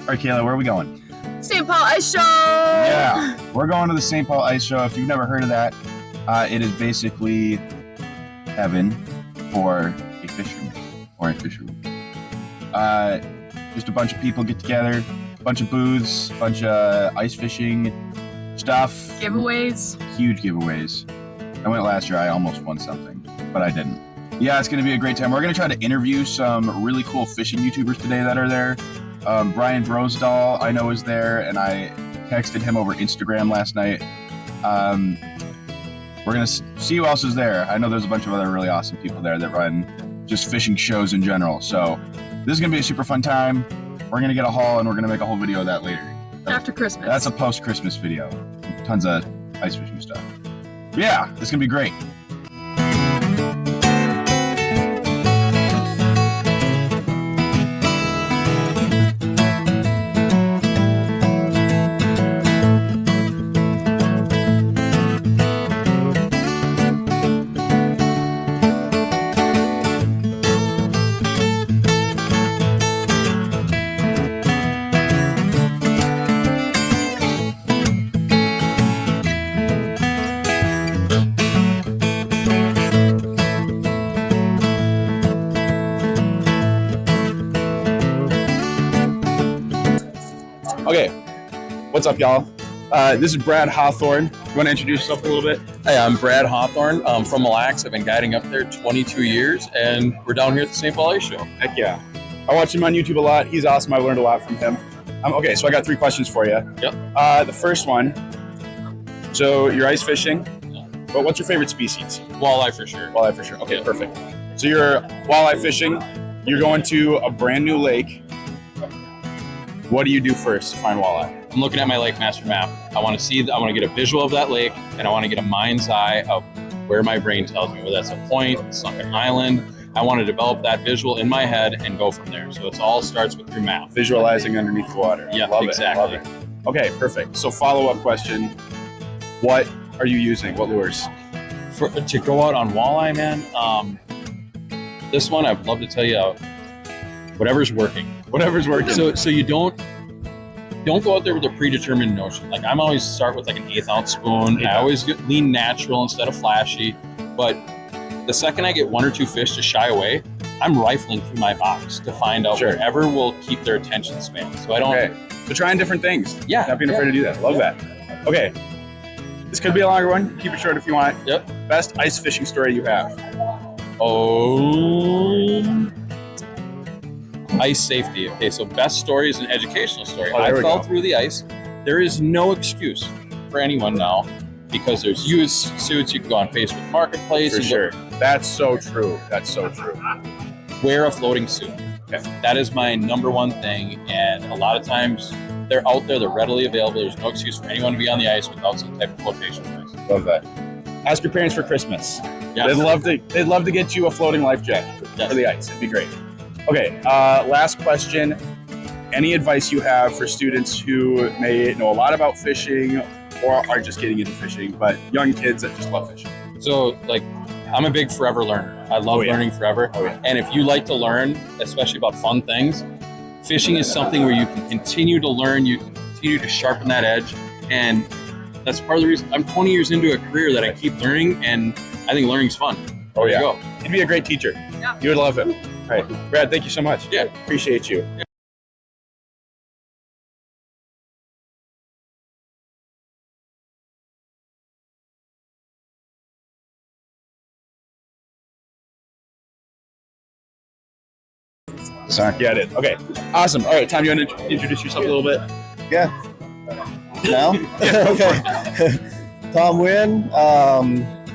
right, Kayla, where are we going? St. Paul Ice Show! Yeah, we're going to the St. Paul Ice Show. If you've never heard of that, it is basically heaven for a fisherman or a fisherwoman. Just a bunch of people get together, a bunch of booths, a bunch of ice fishing stuff. Giveaways. Huge giveaways. I went last year. I almost won something, but I didn't. Yeah, it's going to be a great time. We're going to try to interview some really cool fishing YouTubers today that are there. Brian Brosdahl, I know, is there, and I texted him over Instagram last night. We're going to see who else is there. I know there's a bunch of other really awesome people there that run just fishing shows in general. So this is going to be a super fun time. We're going to get a haul, and we're going to make a whole video of that later. After Christmas. That's a post-Christmas video. Tons of ice fishing stuff. But yeah, it's going to be great. Okay, what's up, y'all? This is Brad Hawthorne. You want to introduce yourself a little bit? Hey, I'm Brad Hawthorne. I'm from Mille Lacs. I've been guiding up there 22 years, and we're down here at the St. Paul Ice Show. Heck yeah. I watch him on YouTube a lot. He's awesome. I learned a lot from him. Okay, so I got 3 questions for you. Yep. The first one, so you're ice fishing, but what's your favorite species? Walleye for sure. Walleye for sure. Okay, perfect. So you're walleye fishing. You're going to a brand new lake. What do you do first to find walleye? I'm looking at my lake master map. I want to get a visual of that lake, and I want to get a mind's eye of where my brain tells me, whether that's a point, a sunken island. I want to develop that visual in my head and go from there. So it all starts with your map. Visualizing underneath the water. Yeah, Love exactly. It. Love it. Okay, perfect. So follow-up question, what are you using? What lures? To go out on walleye, man, this one I'd love to tell you, whatever's working. Whatever's working. So you don't go out there with a predetermined notion. Like, I'm always start with like an 1/8 ounce spoon. I always lean natural instead of flashy. But the second I get 1 or 2 fish to shy away, I'm rifling through my box to find out whatever will keep their attention span. So I don't. Okay. So trying different things. Yeah. Not being afraid to do that. Love that. Okay. This could be a longer one. Keep it short if you want. Yep. Best ice fishing story you have. Ice safety. Okay, so best story is an educational story. Oh, I fell through the ice. There is no excuse for anyone now because there's used suits. You can go on Facebook Marketplace. For sure. That's so true. That's so true. Wear a floating suit. Okay. That is my number one thing. And a lot of times they're out there. They're readily available. There's no excuse for anyone to be on the ice without some type of flotation device. Love that. Ask your parents for Christmas. Yes. They'd love to get you a floating life jacket for the ice. It'd be great. Okay, last question. Any advice you have for students who may know a lot about fishing or are just getting into fishing, but young kids that just love fishing? So, like, I'm a big forever learner. I love learning forever. And if you like to learn, especially about fun things, fishing is something where you can continue to learn, you can continue to sharpen that edge. And that's part of the reason I'm 20 years into a career that I keep learning, and I think learning's fun. There you go. You'd be a great teacher. Yeah. You would love it. All right, Brad, thank you so much. Yeah. Appreciate you. Yeah. Sorry. Get it. Okay. Awesome. All right, Tom, you want to introduce yourself a little bit? Yeah. Now? Okay. Tom Wynn.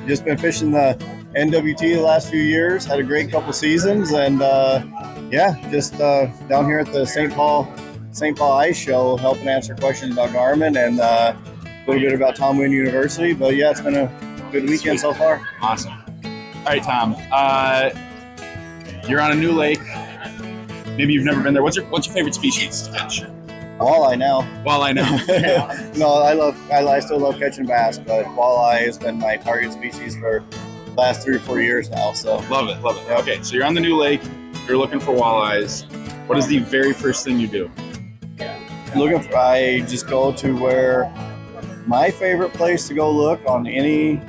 Just been fishing the NWT the last few years. Had a great couple seasons, and just down here at the St. Paul Ice Show, helping answer questions about Garmin and a little bit about Tom Wynn University. But yeah, it's been a good weekend so far. Awesome. All right, Tom. You're on a new lake. Maybe you've never been there. What's your favorite species to catch? Walleye now. Walleye now. No, I still love catching bass, but walleye has been my target species for the last 3 or 4 years now. So Love it. Okay, so you're on the new lake. You're looking for walleyes. What is the very first thing you do? I just go to where my favorite place to go look on any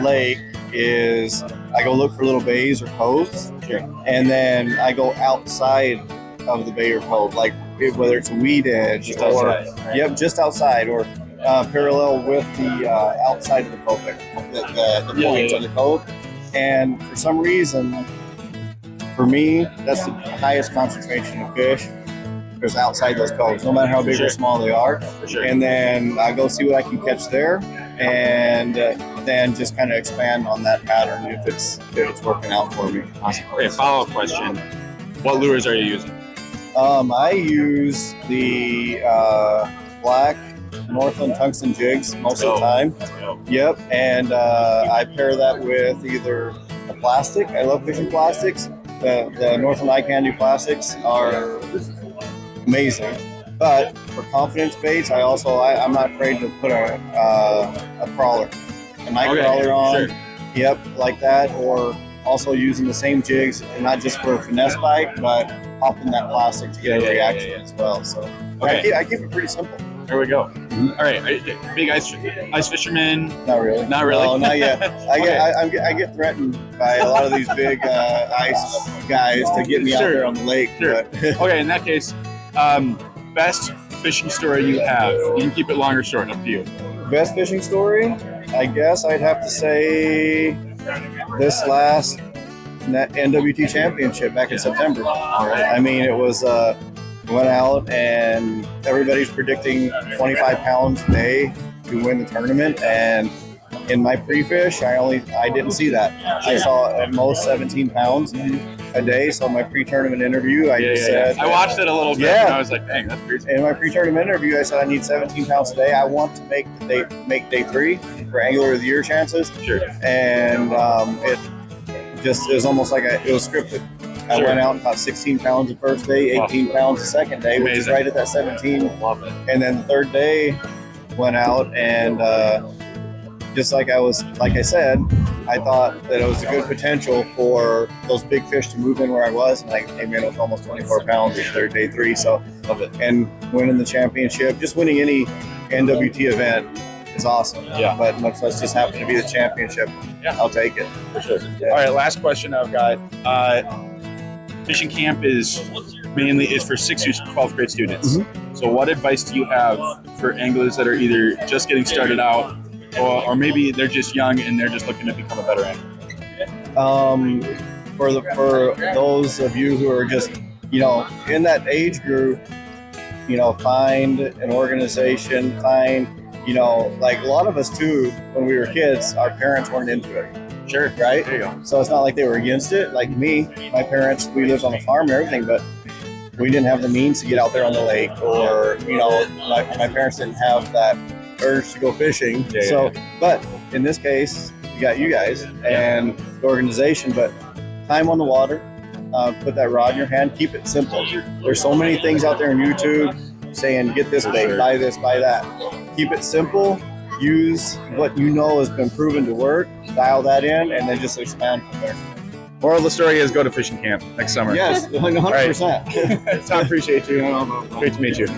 lake is I go look for little bays or coves, and then I go outside of the bay or cove, like whether it's a weed edge Just or outside. just outside or parallel with the outside of the cove, the points of the cove. And for some reason, for me, that's the highest concentration of fish. There's outside those coves, no matter how big or small they are. And then I go see what I can catch there, and then just kind of expand on that pattern if it's working out for me. Okay, follow-up question. What lures are you using? I use the black Northland tungsten jigs most of the time. Yep, and I pair that with either a plastic. I love fishing plastics. The Northland eye candy plastics are amazing. But for confidence baits, I'm not afraid to put a crawler, a night crawler on. Sure. Yep, like that, or also using the same jigs, and not just for a finesse bite, but popping that plastic to get a reaction as well. So I keep it pretty simple. There we go. All right, big ice fisherman. Not really. Not really? No, not yet. I get threatened by a lot of these big ice guys to get me out there on the lake. Sure. But Okay, in that case, best fishing story you have. You can keep it long or short, up to you. best fishing story, I guess I'd have to say this last NWT championship back in September. I mean, it was went out and everybody's predicting 25 pounds a day to win the tournament, and in my pre-fish, I didn't see that. I saw at most 17 pounds a day. So in my pre-tournament interview, I said, I watched it a little bit, and I was like, dang, that's crazy. in my pre-tournament interview, I said I need 17 pounds a day. I want to make day 3 for Angler of the Year chances. Sure. And it was almost like it was scripted. I went out and caught 16 pounds the first day, 18 pounds the second day, which is right at that 17. Love it. And then the third day, went out and just like I said, I thought that it was a good potential for those big fish to move in where I was, and I came in with almost 24 pounds after day 3. So, love it. And winning the championship, just winning any NWT event is awesome. Yeah. But much less just happen to be the championship. Yeah. I'll take it. For sure. Yeah. All right, last question I've got. Fishing camp is for 6th through 12th grade students. Mm-hmm. So what advice do you have for anglers that are either just getting started out, or maybe they're just young and they're just looking to become a better angler? For those of you who are just, in that age group, find an organization, like a lot of us too, when we were kids, our parents weren't into it. Sure. Right? There you go. So it's not like they were against it. Like me, my parents, we lived on a farm and everything, but we didn't have the means to get out there on the lake, or, my parents didn't have that urge to go fishing. But in this case, you got you guys and the organization, but time on the water, put that rod in your hand, keep it simple. There's so many things out there on YouTube saying, get this bait, buy this, buy that. Keep it simple. Use what has been proven to work, dial that in, and then just expand from there. Moral of the story is go to fishing camp next summer. Yes, 100%. Tom, appreciate you. Great to meet you.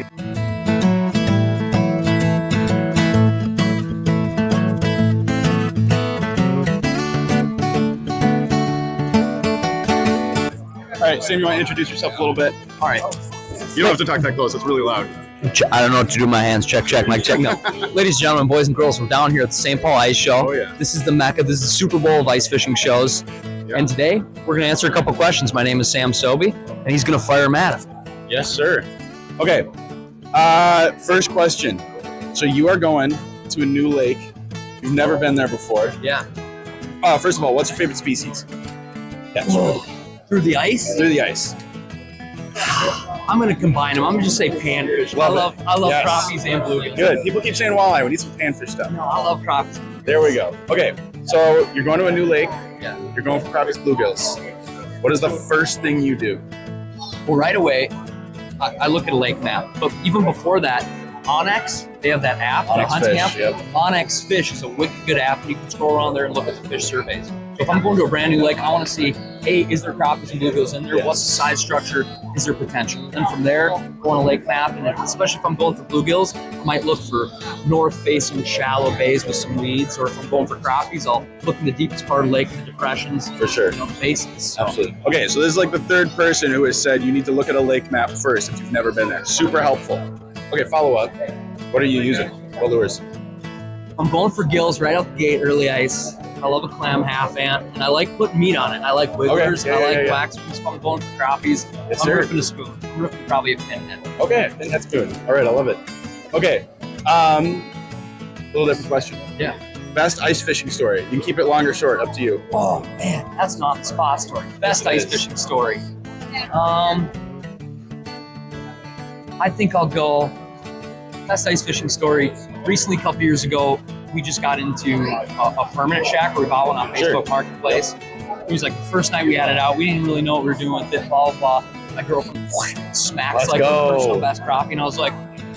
All right, Sam, you want to introduce yourself a little bit? All right. You don't have to talk that close. It's really loud. I don't know what to do with my hands. Check, mic check. No. Ladies and gentlemen, boys and girls, we're down here at the St. Paul Ice Show. Oh, yeah. This is the Mecca. This is the Super Bowl of ice fishing shows. Yeah. And today, we're going to answer a couple questions. My name is Sam SOBI, and he's going to fire them at us. Yes, sir. Okay. First question. So you are going to a new lake. You've never been there before. Yeah. First of all, what's your favorite species? Yes. Through the ice? Through the ice. I'm going to combine them. I'm going to just say panfish. I love Yes. crappies and bluegills. Good. People keep saying walleye. We need some panfish stuff. No, I love crappies. There we go. Okay. So you're going to a new lake. Yeah. You're going for crappies, bluegills. What is the first thing you do? Well, right away, I look at a lake map. But even before that, Onyx, they have that app, Onyx the hunting Fish, app. yep. Onyx Fish is a wicked good app. You can scroll around there and look at the fish surveys. If I'm going to a brand new lake, I want to see, hey, is there crappies and bluegills in there? Yes. What's the size structure? Is there potential? And from there, go on a lake map, and especially if I'm going for bluegills, I might look for north-facing shallow bays with some weeds, or if I'm going for crappies, I'll look in the deepest part of the lake, the depressions, For sure. the basins. So, Absolutely. Okay, so this is like the third person who has said you need to look at a lake map first if you've never been there. Super helpful. Okay, follow up. What are you using? What lures? I'm going for gills right out the gate, early ice. I love a clam half ant, and I like putting meat on it. I like wigglers, Okay, yeah, I like yeah. wax spoons. If I'm going for crappies, Yes, I'm sir. ripping a spoon. I'm ripping probably a pinhead. Okay, then that's good. All right, I love it. Okay, little different question. Yeah. Best ice fishing story. You can keep it long or short, up to you. Oh man, that's not the spot story. Best Yes, it ice is. fishing story. I think I'll go best ice fishing story. Recently, a couple years ago, we just got into a permanent shack where we bought one on Sure. Facebook Marketplace. It was like the first night we had it out. We didn't really know what we were doing with it. Blah blah blah. My girlfriend smacks Let's like go. the personal best crappie, and I was like,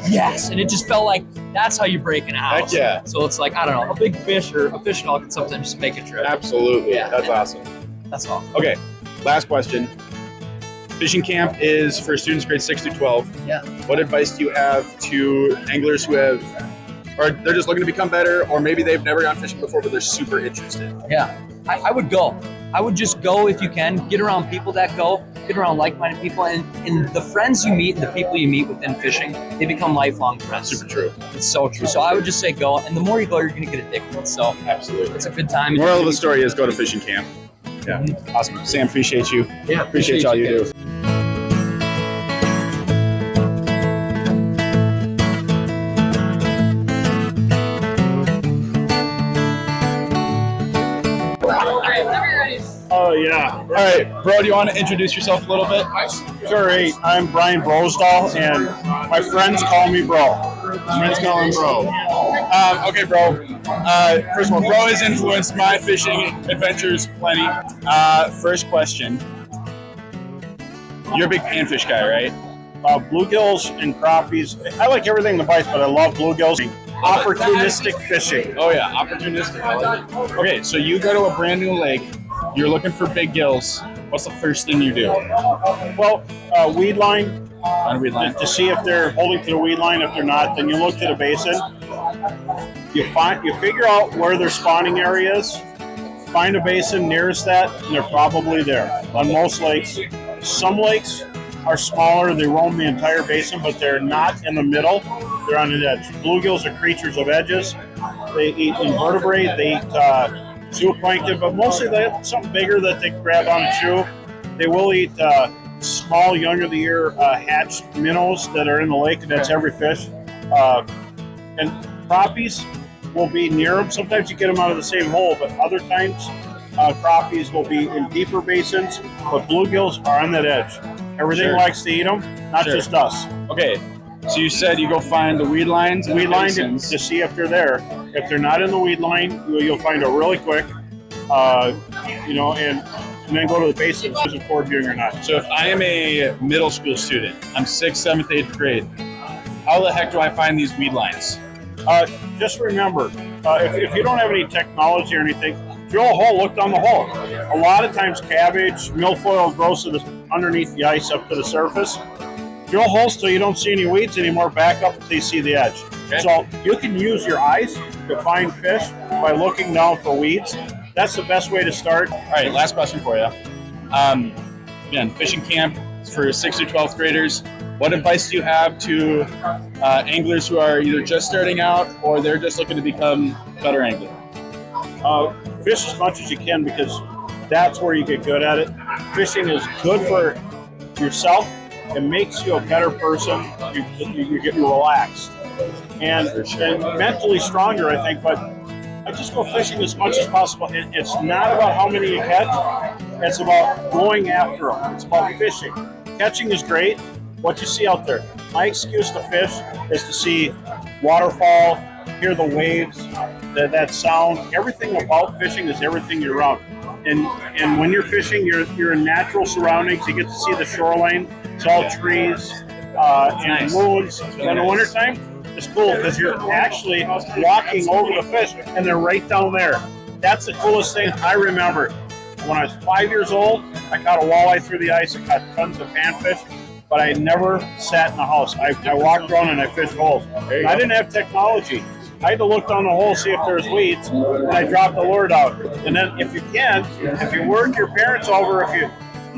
yes. And it just felt like that's how you break in a house. Heck yeah. So it's like, I don't know, a big fish or a fishing dog can sometimes just make a trip. Absolutely. Yeah. That's awesome. That's all. Okay, last question. Fishing camp is for students grades 6 through 12. Yeah. What advice do you have to anglers who have, or they're just looking to become better, or maybe they've never gone fishing before, but they're super interested? Yeah, I would go. I would just go if you can. Get around people that go. Get around like-minded people, and the friends you meet and the people you meet within fishing, they become lifelong friends. Super true. It's so true. So I would just say go, and the more you go, you're going to get addicted. So Absolutely. it's a good time. Moral of the story is go to fishing camp. Yeah, awesome. Sam, appreciate you. Yeah, Appreciate all you do. Oh, yeah. All right, bro, do you want to introduce yourself a little bit? Sure. Hey, I'm Brian Brosdahl, and my friends call me Bro. Friends call him Bro. Okay, bro. First of all, bro has influenced my fishing adventures plenty. First question. You're a big panfish guy, right? Bluegills and crappies. I like everything that bites, but I love bluegills. Opportunistic fishing. Oh yeah, opportunistic. I like it. Okay, so you go to a brand new lake. You're looking for big gills. What's the first thing you do? Well, weed line, On a weed line. to see if they're holding to the weed line. If they're not, then you look to the basin. You figure out where their spawning area is. Find a basin nearest that, and they're probably there. On most lakes, some lakes are smaller. They roam the entire basin, but they're not in the middle. They're on the edge. Bluegills are creatures of edges. They eat invertebrate. They eat zooplankton, but mostly they have something bigger that they grab on and chew. They will eat small, young of the year hatched minnows that are in the lake, and that's every fish. And crappies will be near them. Sometimes you get them out of the same hole, but other times crappies will be in deeper basins, but bluegills are on that edge. Everything Sure. likes to eat them, not Sure. just us. Okay, so you said you go find the weed lines and Weed the line to basins. see if they're there. If they're not in the weed line, you'll find it really quick. And then go to the basin, is it forward viewing or not. So if I am a middle school student, I'm 6th, 7th, 8th grade, how the heck do I find these weed lines? Just remember, if you don't have any technology or anything, drill a hole, look down the hole. A lot of times cabbage, milfoil grows underneath the ice up to the surface. Drill holes till you don't see any weeds anymore, back up until you see the edge. Okay. So you can use your eyes to find fish by looking down for weeds. That's the best way to start. All right, last question for you. Again, fishing camp is for 6th through 12th graders. What advice do you have to anglers who are either just starting out or they're just looking to become better anglers? Fish as much as you can, because that's where you get good at it. Fishing is good for yourself. It makes you a better person. You get relaxed and mentally stronger, I think. But I just go fishing as much as possible. It's not about how many you catch. It's about going after them. It's about fishing. Catching is great. What you see out there. My excuse to fish is to see waterfall, hear the waves, that sound. Everything about fishing is everything you're around. And when you're fishing, you're in natural surroundings. You get to see the shoreline. It's all trees and moons. In the wintertime, it's cool because you're actually walking over the fish, and they're right down there. that's the coolest thing I remember. When I was 5 years old, I caught a walleye through the ice. I caught tons of panfish, but I never sat in the house. I walked around and I fished holes. I didn't have technology. I had to look down the hole, see if there's weeds, and I dropped the lure out. And then if you work your parents over, if you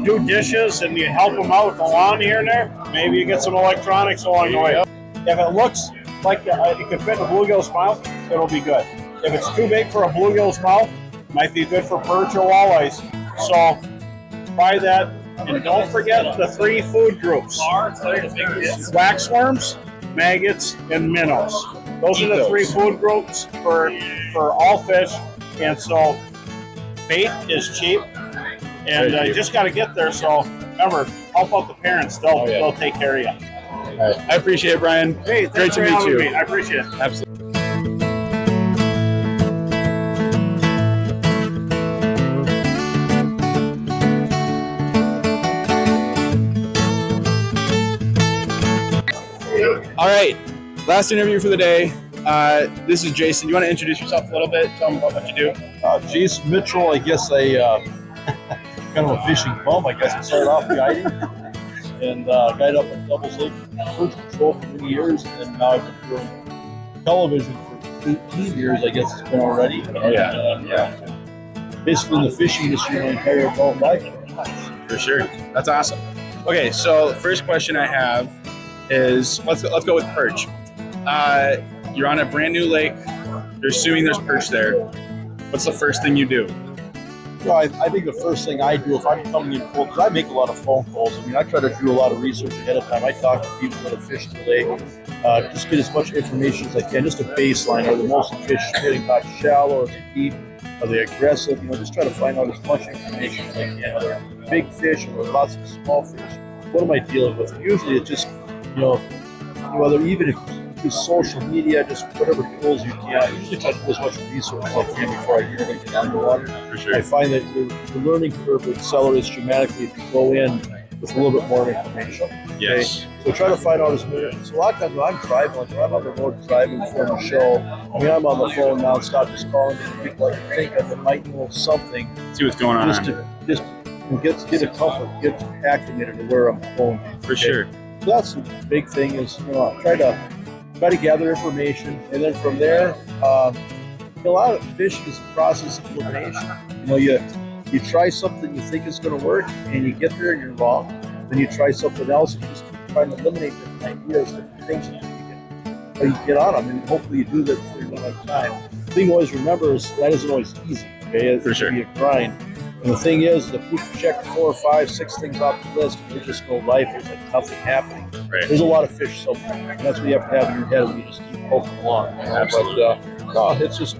do dishes and you help them out with the lawn here and there, maybe you get some electronics along the way. If it looks like it could fit in a bluegill's mouth, it'll be good. If it's too big for a bluegill's mouth, it might be good for perch or walleyes. So try that. And don't forget the 3 food groups: waxworms, maggots, and minnows. Those are the 3 food groups for all fish. And so bait is cheap, and you just got to get there. So remember, help out the parents. They'll take care of you. All right. I appreciate it, Brian. Hey, great thanks to for meet having you. me. I appreciate it. Absolutely. All right, last interview for the day. This is Jason. You want to introduce yourself a little bit? Tell them about what you do. Jason Mitchell, I guess kind of a fishing bum. I guess I started off guiding and guided up in Devil's Lake Perch Patrol for many years, and now I've been doing television for 18 years, I guess it's been already. Oh, yeah. Basically in the fishing industry my entire adult life. For sure. That's awesome. Okay, so the first question I have is, let's go with perch. You're on a brand new lake. You're assuming there's perch there. What's the first thing you do? Well, I think the first thing I do if I'm coming in cold, because I make a lot of phone calls. I mean, I try to do a lot of research ahead of time. I talk to people that have fished the lake, just get as much information as I can, just a baseline. Are the most fish getting caught shallow? Are they deep? Are they aggressive? Just try to find out as much information as I can. Are there big fish? Are there lots of small fish? What am I dealing with? And usually it's just, whether even if it's social media, just whatever tools you can. I usually try to do as much research as I can before I even get underwater. For sure. I find that the learning curve accelerates dramatically if you go in with a little bit more information. Yes. Okay? So try to find out as many. So a lot of times when I'm driving, like when I'm on the road driving for a show, I'm on the phone nonstop just calling people I can think of that might know something. See what's going on. Just get a comfort, get acclimated to where I'm going. For sure. So that's the big thing is, try to gather information, and then from there, a lot of fishing is a process of elimination. You try something you think is going to work, and you get there and you're wrong. Then you try something else, and you just keep trying to eliminate different ideas, different things until you get on them, and hopefully you do that before you run out of time. The thing always remember is that isn't always easy. Okay, For sure. It can be a grind. And the thing is, if we check 4, 5, 6 things off the list, and there's just no life, there's like nothing happening. Right. There's a lot of fish somewhere, and that's what you have to have in your head when you just keep poking along. Absolutely. But no, it's just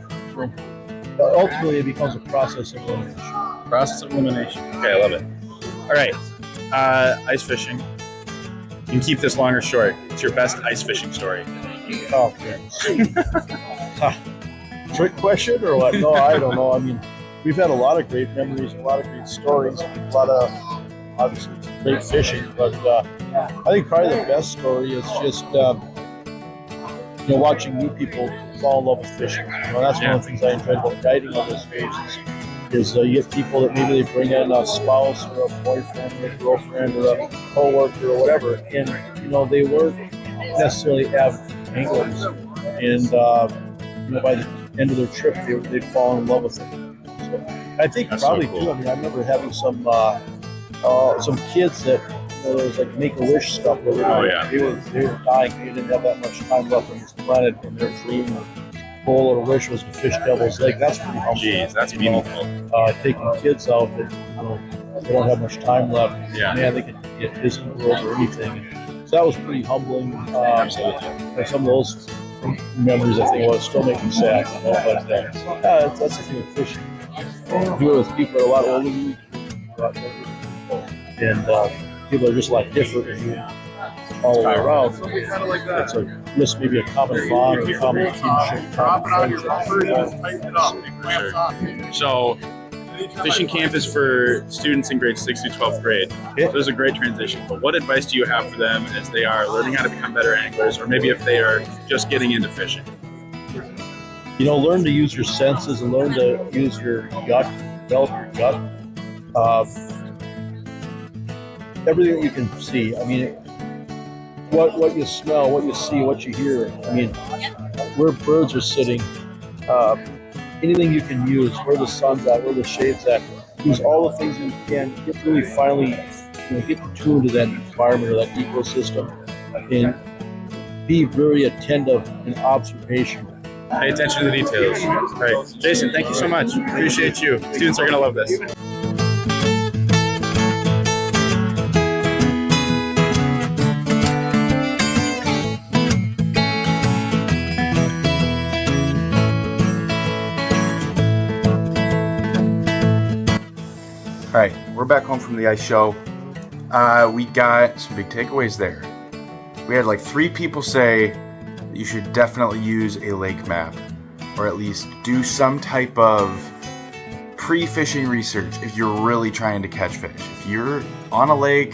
ultimately it becomes a process of elimination. Process of elimination. Okay, I love it. All right, ice fishing. You can keep this long or short. It's your best ice fishing story. Oh, trick question or what? No, I don't know. I mean, we've had a lot of great memories, a lot of great stories, a lot of obviously great fishing. But I think probably the best story is just watching new people fall in love with fishing. That's one of the things I enjoy about guiding on this page is you get people that maybe they bring in a spouse or a boyfriend or a girlfriend or a coworker or whatever, and they weren't necessarily avid anglers, and by the end of their trip they'd fall in love with it. So I think That's probably so cool. too. I remember having some kids that there was like Make-A-Wish stuff where they were dying. They didn't have that much time left on this planet, and their dream or goal or wish was to fish Devil's Lake. That's pretty humbling. Jeez, that's meaningful. Taking kids out that they don't have much time left. Yeah. Man, they could get Disney World or anything. So that was pretty humbling. Absolutely. And some of those memories, I think, will still make me sad. But that's the thing with fishing. You do it with people that are a lot older than you, and people are just a lot different than you all the way around. It's just maybe a common bond or common kinship, common friendship. So, fishing camp is for students in grades 6th through 12th grade. Yeah. So there's a great transition. But what advice do you have for them as they are learning how to become better anglers, or maybe if they are just getting into fishing? learn to use your senses and learn to use your gut, develop your gut. Everything that you can see. I mean, what you smell, what you see, what you hear. I mean, where birds are sitting, anything you can use, where the sun's at, where the shade's at. Use all the things you can. Get really finally, get tuned to that environment or that ecosystem, and be very attentive in observation. Pay attention to the details. All right, Jason, thank you so much. Appreciate you. Students are going to love this. All right, we're back home from the ice show. We got some big takeaways there. We had like 3 people say that you should definitely use a lake map, or at least do some type of pre-fishing research if you're really trying to catch fish. If you're on a lake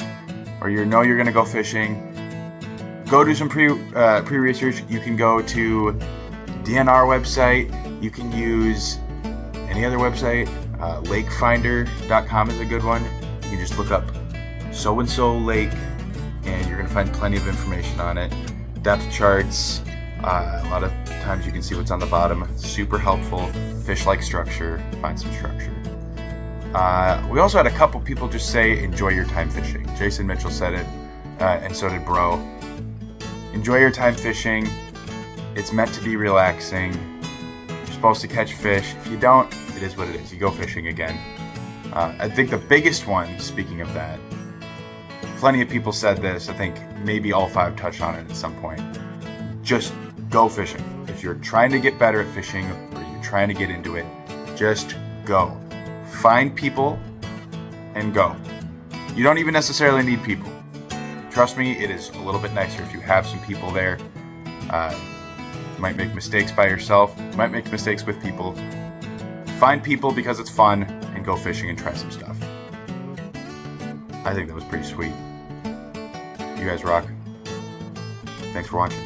or you're gonna go fishing, go do some pre-research. You can go to DNR website. You can use any other website. Lakefinder.com is a good one. You can just look up so-and-so lake and you're going to find plenty of information on it. Depth charts, a lot of times you can see what's on the bottom. Super helpful. Fish-like structure, find some structure. We also had a couple people just say enjoy your time fishing. Jason Mitchell said it, and so did Bro. Enjoy your time fishing. It's meant to be relaxing. You're supposed to catch fish. If you don't, it is what it is. You go fishing again. I think the biggest one, speaking of that, plenty of people said this. I think maybe all 5 touched on it at some point. Just go fishing. If you're trying to get better at fishing or you're trying to get into it, just go. Find people and go. You don't even necessarily need people. Trust me, it is a little bit nicer if you have some people there. You might make mistakes by yourself. You might make mistakes with people. Find people because it's fun and go fishing and try some stuff. I think that was pretty sweet. You guys rock. Thanks for watching.